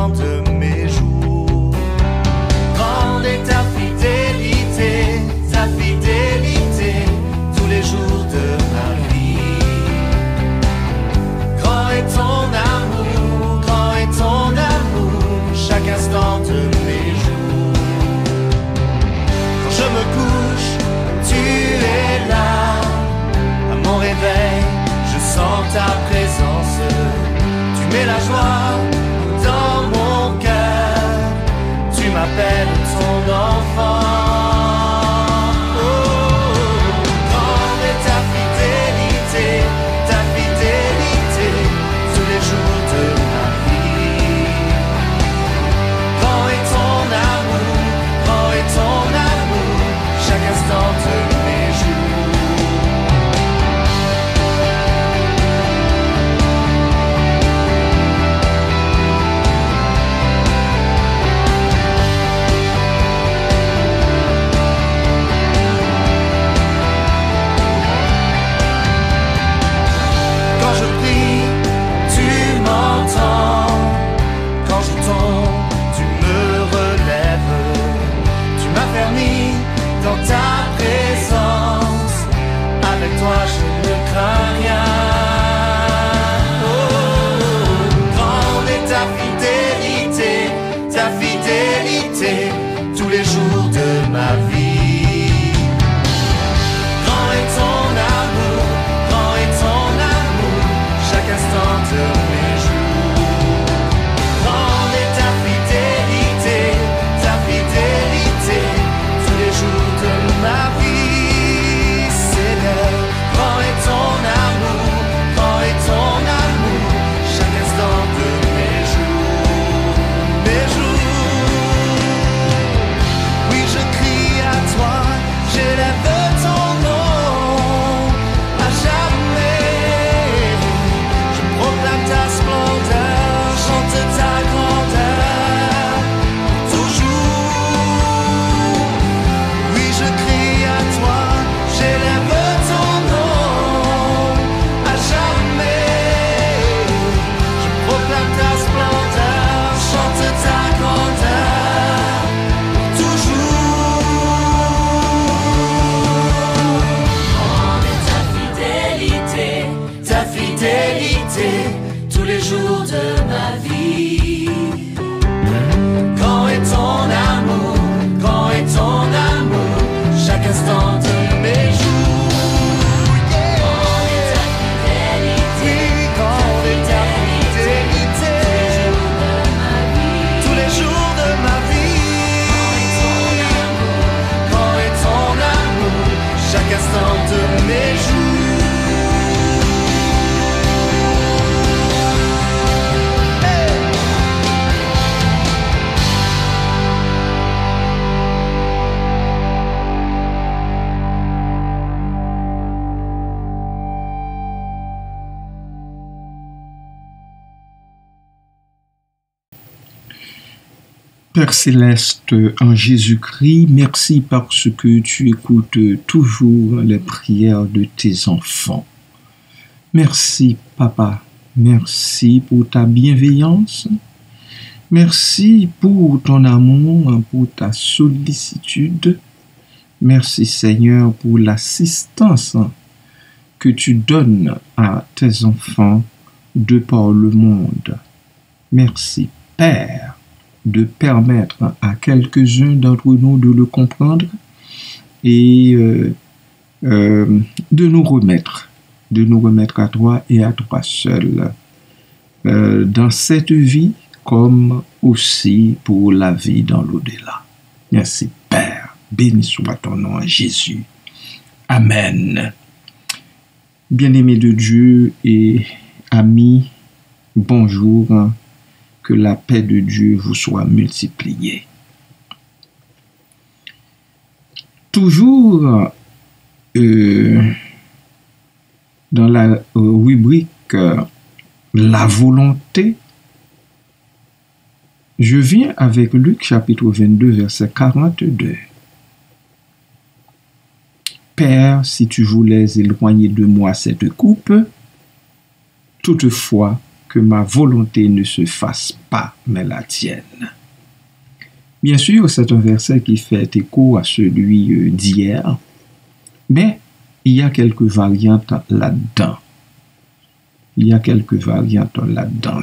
instant de mes jours. Grande est ta fidélité, tous les jours de ma vie. Grand est ton amour, chaque instant de mes jours. Quand je me couche, tu es là. À mon réveil, je sens ta présence. Tu mets la joie dans mon cœur. Tu m'appelles ton enfant. Dans ta présence, avec toi je ne crains rien. Oh, grande est ta fidélité, tous les jours de ma vie. Grand est ton amour, chaque instant de mes jours. Grande est ta fidélité, tous les jours de ma vie, Seigneur. Grand est ton amour, chaque instant de mes jours. Oui, je crie à toi, j'élève ton nom à jamais. Je proclame ta splendeur, chante ta grandeur, toujours. Oui, je crie à toi, j'élève ton nom à jamais. Je proclame ta splendeur, chante ta grandeur, toujours. Grande est ta fidélité, tous les jours de ma vie. Grand est ton amour, chaque instant de mes jours. Grande est ta fidélité, tous les jours de ma vie. Grand est ton amour, chaque instant de mes jours. Père Céleste, en Jésus-Christ, merci parce que tu écoutes toujours les prières de tes enfants. Merci, Papa. Merci pour ta bienveillance. Merci pour ton amour, pour ta sollicitude. Merci, Seigneur, pour l'assistance que tu donnes à tes enfants de par le monde. Merci, Père, de permettre à quelques-uns d'entre nous de le comprendre et de nous remettre à toi et à toi seul dans cette vie comme aussi pour la vie dans l'au-delà. Merci Père, béni soit ton nom Jésus. Amen. Bien-aimés de Dieu et amis, bonjour. Que la paix de Dieu vous soit multipliée. Toujours dans la rubrique La volonté, je viens avec Luc chapitre 22 verset 42. Père, si tu voulais éloigner de moi cette coupe, toutefois que ma volonté ne se fasse pas, mais la tienne. Bien sûr, c'est un verset qui fait écho à celui d'hier, mais il y a quelques variantes là-dedans.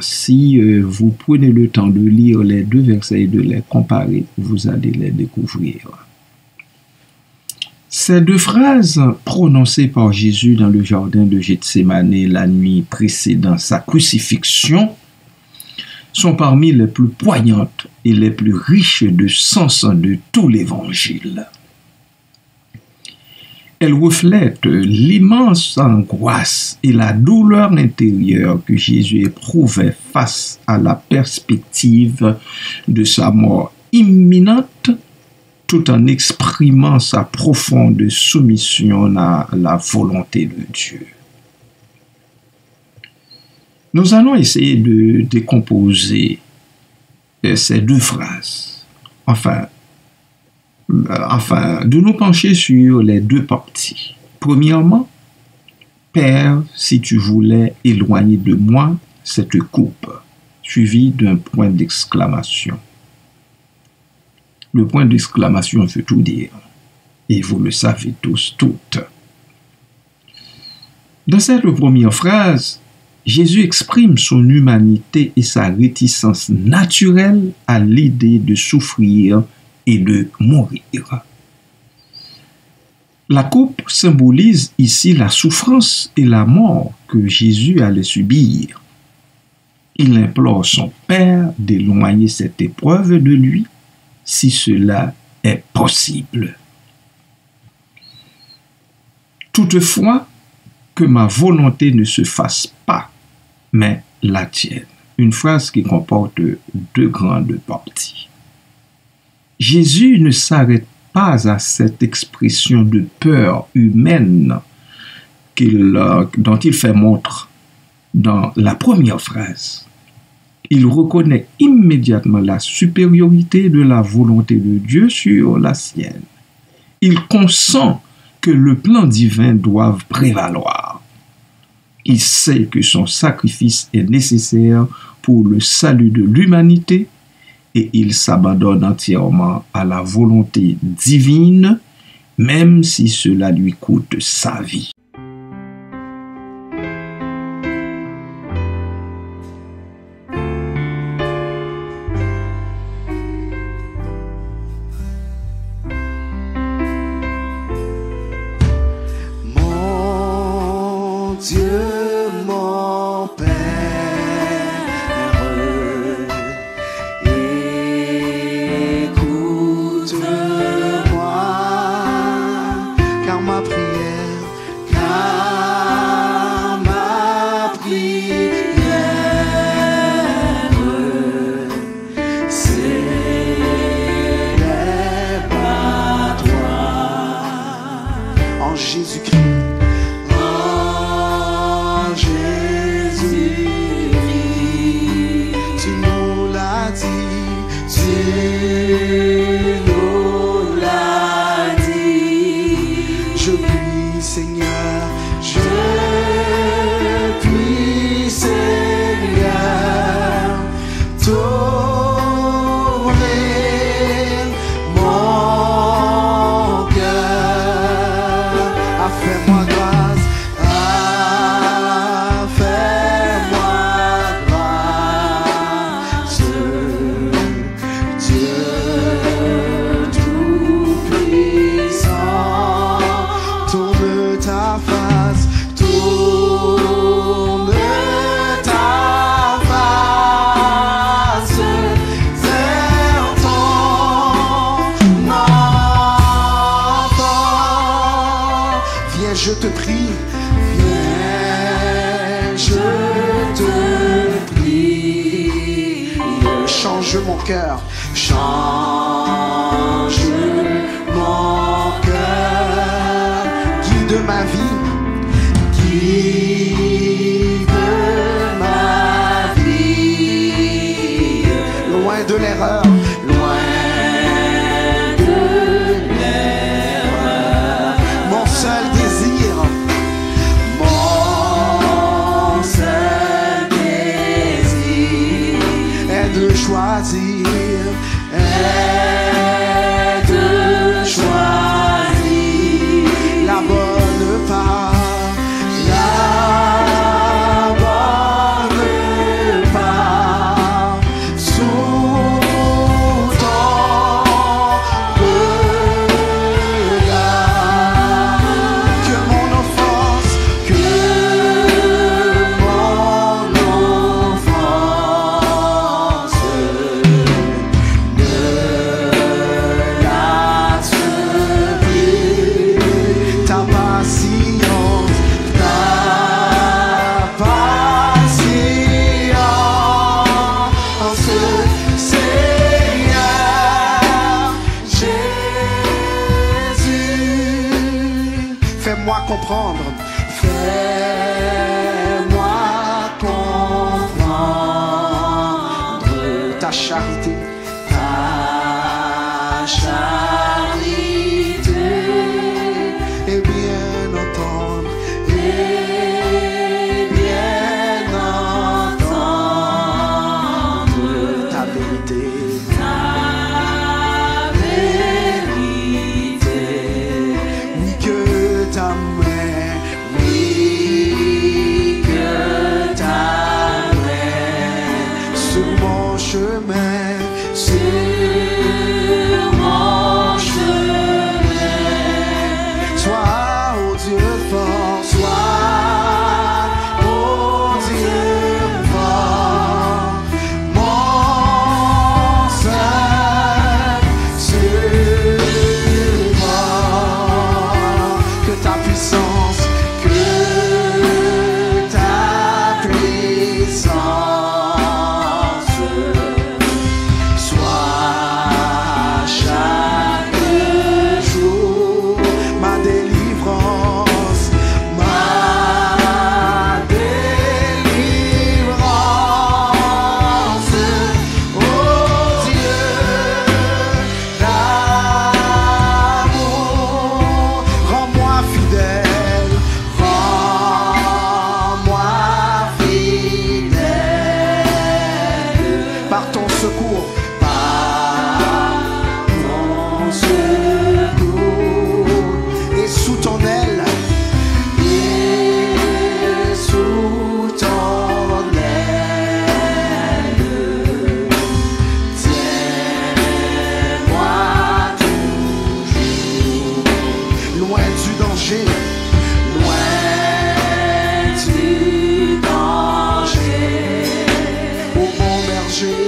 Si vous prenez le temps de lire les deux versets et de les comparer, vous allez les découvrir. Ces deux phrases prononcées par Jésus dans le jardin de Gethsémani la nuit précédant sa crucifixion sont parmi les plus poignantes et les plus riches de sens de tout l'Évangile. Elles reflètent l'immense angoisse et la douleur intérieure que Jésus éprouvait face à la perspective de sa mort imminente, tout en exprimant sa profonde soumission à la volonté de Dieu. Nous allons essayer de décomposer ces deux phrases, de nous pencher sur les deux parties. Premièrement, Père, si tu voulais éloigner de moi cette coupe, suivi d'un point d'exclamation. Le point d'exclamation veut tout dire, et vous le savez tous, toutes. Dans cette première phrase, Jésus exprime son humanité et sa réticence naturelle à l'idée de souffrir et de mourir. La coupe symbolise ici la souffrance et la mort que Jésus allait subir. Il implore son Père d'éloigner cette épreuve de lui, si cela est possible. Toutefois, que ma volonté ne se fasse pas, mais la tienne. Une phrase qui comporte deux grandes parties. Jésus ne s'arrête pas à cette expression de peur humaine dont il fait montre dans la première phrase. Il reconnaît immédiatement la supériorité de la volonté de Dieu sur la sienne. Il consent que le plan divin doive prévaloir. Il sait que son sacrifice est nécessaire pour le salut de l'humanité et il s'abandonne entièrement à la volonté divine, même si cela lui coûte sa vie. Mon Dieu, mon Père, écoute-moi, car ma prière, s'élève à toi. En Jésus-Christ. En Jésus-Christ, tu nous l'as dit, tu nous l'as dit. Je puis, Seigneur, je puis, Seigneur, t'ouvrir mon cœur. Fais-moi grâce, fais-moi grâce, Dieu tout-puissant. Tourne ta face vers ton enfant. Viens, je te prie, viens, je te prie. Change mon cœur, change mon cœur. Guide ma vie, guide ma vie. Loin de l'erreur, loin de l'erreur. Mon seul désir, mon seul désir, choisir est de choisir la bonne part, la bonne part sous ton regard. Que mon offense comprendre, fais-moi comprendre ta charité, et bien entendre, ta vérité. Oui, que ta main, oui, que ta main sur mon chemin, sois, oh Dieu fort, sois, oh Dieu fort, mon seul support, que ta puissance soit chaque jour ma délivrance, oh Dieu d'amour, rends-moi fidèle, par ton secours, et sous ton aile, tiens-moi toujours loin du danger, au bon berger.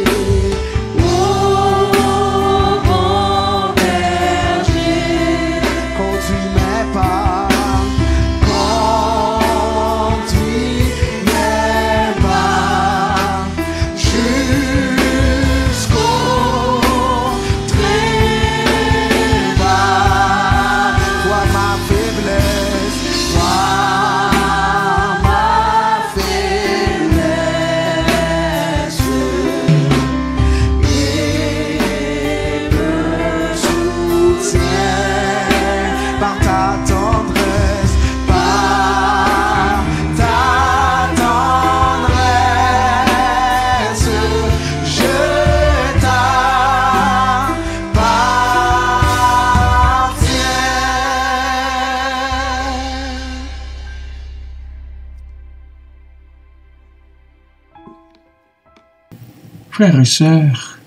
Frères et sœurs,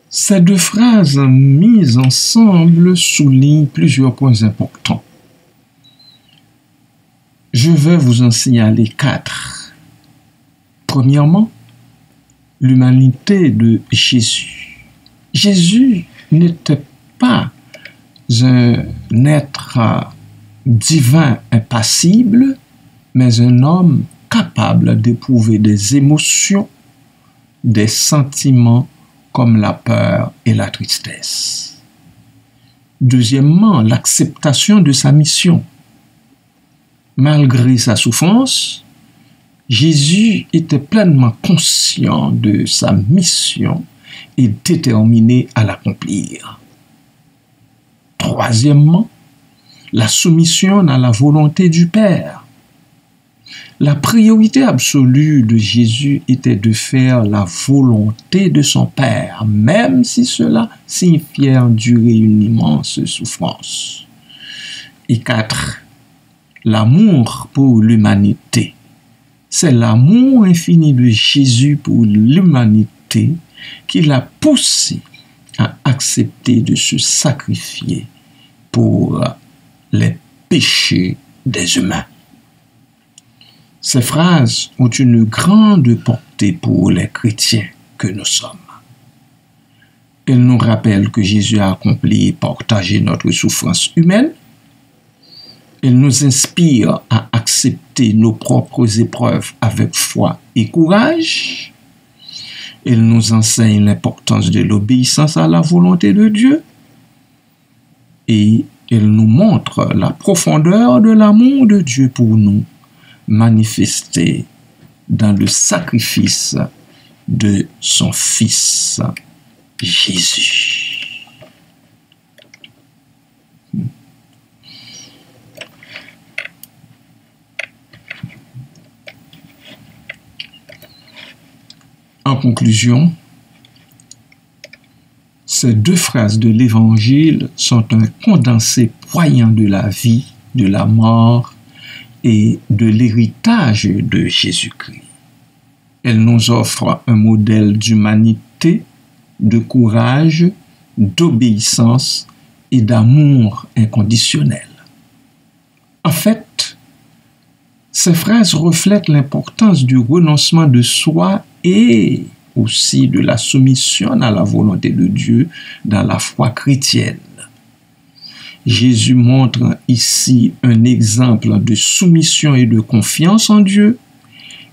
ces deux phrases mises ensemble soulignent plusieurs points importants. Je vais vous en signaler 4. Premièrement, l'humanité de Jésus. Jésus n'était pas un être divin impassible, mais un homme capable d'éprouver des émotions, des sentiments comme la peur et la tristesse. Deuxièmement, l'acceptation de sa mission. Malgré sa souffrance, Jésus était pleinement conscient de sa mission et déterminé à l'accomplir. Troisièmement, la soumission à la volonté du Père. La priorité absolue de Jésus était de faire la volonté de son Père, même si cela signifiait endurer une immense souffrance. Et 4. L'amour pour l'humanité. C'est l'amour infini de Jésus pour l'humanité qui l'a poussé à accepter de se sacrifier pour les péchés des humains. Ces phrases ont une grande portée pour les chrétiens que nous sommes. Elles nous rappellent que Jésus a accompli et partagé notre souffrance humaine. Elles nous inspirent à accepter nos propres épreuves avec foi et courage. Elles nous enseignent l'importance de l'obéissance à la volonté de Dieu. Et elles nous montrent la profondeur de l'amour de Dieu pour nous, manifesté dans le sacrifice de son Fils Jésus. En conclusion, ces 2 phrases de l'Évangile sont un condensé poignant de la vie, de la mort et de l'héritage de Jésus-Christ. Elles nous offrent un modèle d'humanité, de courage, d'obéissance et d'amour inconditionnel. En fait, ces phrases reflètent l'importance du renoncement de soi et aussi de la soumission à la volonté de Dieu dans la foi chrétienne. Jésus montre ici un exemple de soumission et de confiance en Dieu,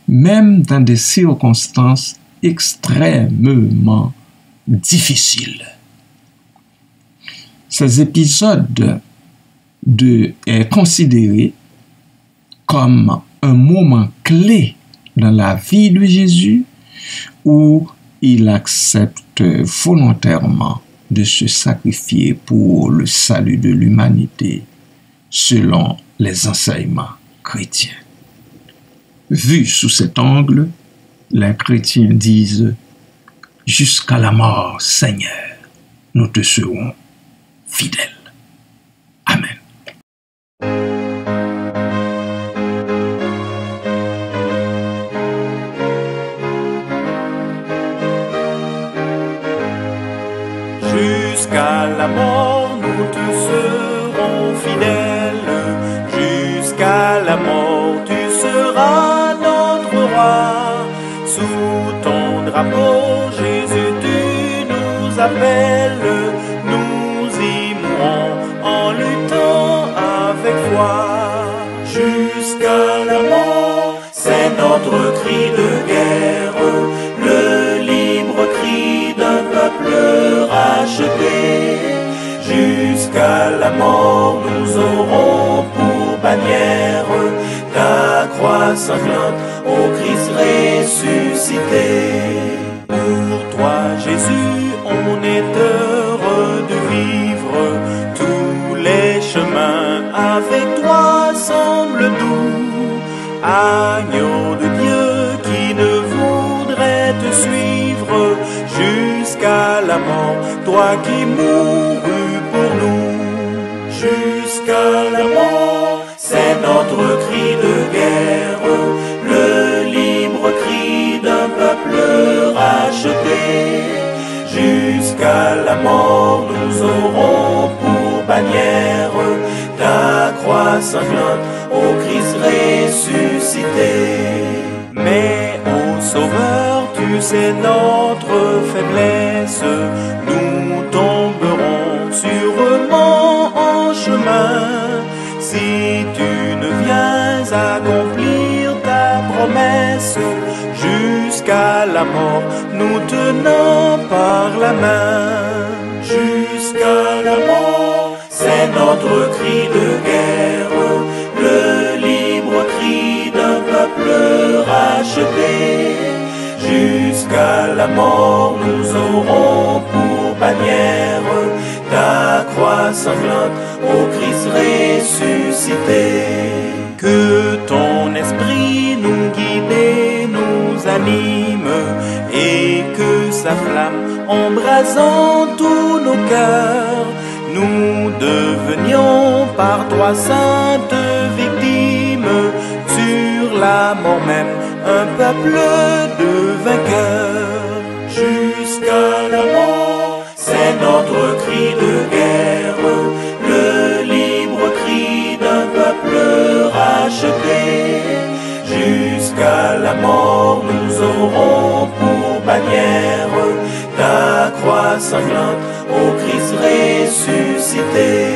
même dans des circonstances extrêmement difficiles. Ces épisodes est considéré comme un moment clé dans la vie de Jésus où il accepte volontairement de se sacrifier pour le salut de l'humanité selon les enseignements chrétiens. Vu sous cet angle, les chrétiens disent « Jusqu'à la mort, Seigneur, nous te serons fidèles. » Amen. Jusqu'à la mort, nous te serons fidèles. Jusqu'à la mort, tu seras notre roi. Sous ton drapeau, Jésus, tu nous appelles. Nous y mourrons en luttant avec foi. Jusqu'à la mort, c'est notre cri de guerre. Le libre cri d'un peuple racheté. Jusqu'à la mort, nous aurons pour bannière ta croix sanglante, ô Christ ressuscité. Pour toi, Jésus, on est heureux de vivre. Tous les chemins avec toi semblent doux. Agneau de Dieu qui ne voudrait te suivre jusqu'à la mort, toi qui mourus pour nous. Jusqu'à la mort, c'est notre cri de guerre, le libre cri d'un peuple racheté. Jusqu'à la mort, nous aurons pour bannière ta croix sanglante, ô Christ ressuscité. Mais ô Sauveur, tu sais notre faiblesse, nous tomberons sûrement en chemin. Si tu ne viens accomplir ta promesse, jusqu'à la mort, nous tenons par la main. Jusqu'à la mort, c'est notre cri de guerre, le libre cri d'un peuple racheté. Jusqu'à la mort, nous aurons pour bannière ta croix sanglante, ô Christ ressuscité. Que ton esprit sa flamme, embrasant tous nos cœurs. Nous devenions par toi saintes victimes, sur la mort même, un peuple de vainqueurs. Jusqu'à la mort, c'est notre cri de guerre, le libre cri d'un peuple racheté. Jusqu'à la mort, nous aurons pour bannière ta croix sanglante, ô Christ ressuscité.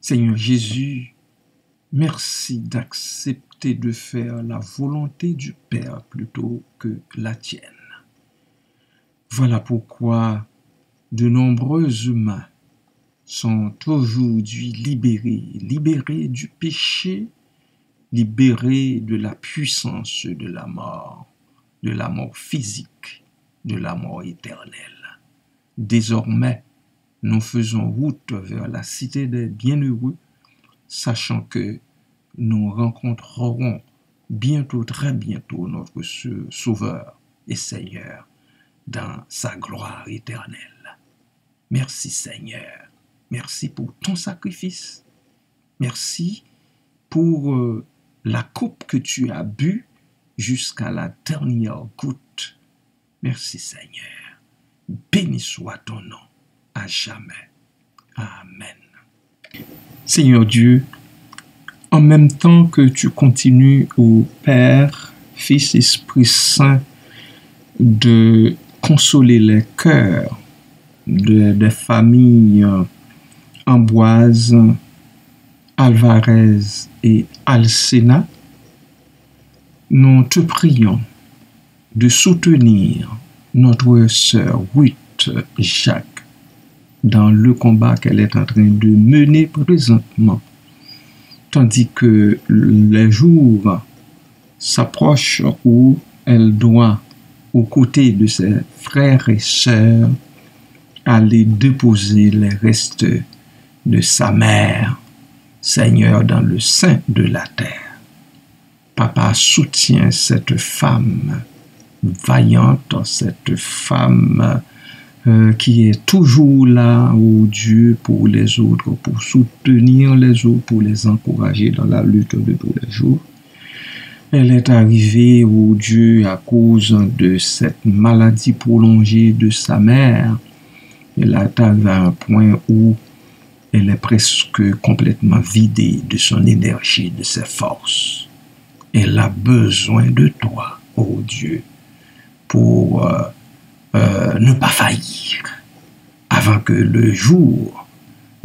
Seigneur Jésus, merci d'accepter de faire la volonté du Père plutôt que la tienne. Voilà pourquoi de nombreux humains sont aujourd'hui libérés du péché, libérés de la puissance de la mort physique, de la mort éternelle. Désormais, nous faisons route vers la cité des bienheureux, sachant que nous rencontrerons bientôt, très bientôt, notre Sauveur et Seigneur dans sa gloire éternelle. Merci Seigneur, merci pour ton sacrifice, merci pour la coupe que tu as bu jusqu'à la dernière goutte. Merci Seigneur, béni soit ton nom à jamais. Amen. Seigneur Dieu, en même temps que tu continues au Père, Fils, Esprit Saint de consoler les cœurs des familles Ambroise, Alvarez et Alcena, nous te prions de soutenir notre sœur Ruth Jacques dans le combat qu'elle est en train de mener présentement, tandis que les jours s'approchent où elle doit, aux côtés de ses frères et sœurs, aller déposer les restes de sa mère, Seigneur, dans le sein de la terre. Papa soutient cette femme vaillante, cette femme qui est toujours là, oh Dieu, pour les autres, pour soutenir les autres, pour les encourager dans la lutte de tous les jours. Elle est arrivée, oh Dieu, à cause de cette maladie prolongée de sa mère. Elle est arrivée à un point où elle est presque complètement vidée de son énergie, de ses forces. Elle a besoin de toi, oh Dieu, pour ne pas faillir avant que le jour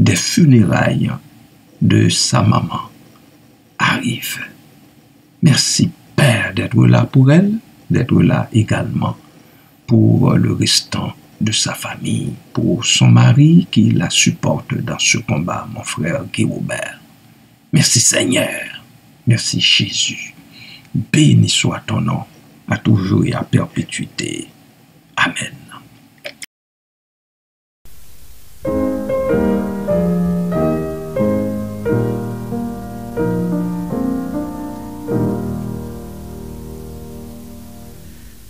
des funérailles de sa maman arrive. Merci Père d'être là pour elle, d'être là également pour le restant de sa famille, pour son mari qui la supporte dans ce combat, mon frère Guy Robert. Merci Seigneur, merci Jésus. Béni soit ton nom, à toujours et à perpétuité. Amen.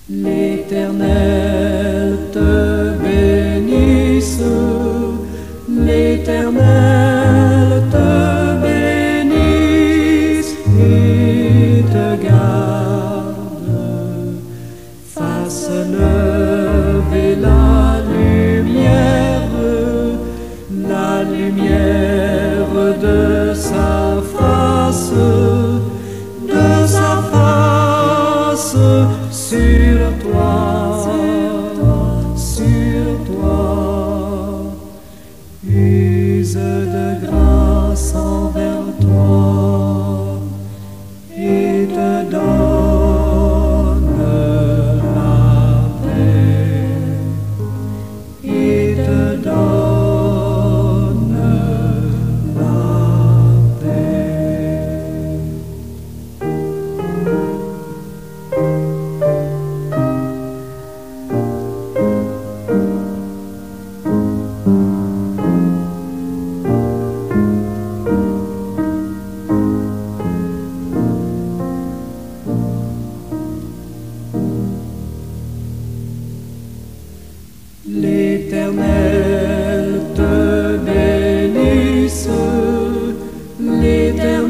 L'Éternel te bénisse, l'Éternel te bénisse et te garde, fasse lever la lumière de sa face sur toi, use de grâce envers toi et te donne la paix. l'Éternel te bénisse, l'Éternel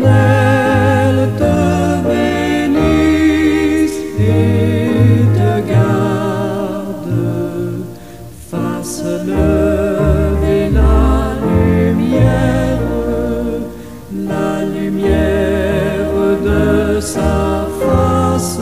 te bénisse et te garde, fasse lever la lumière de sa face,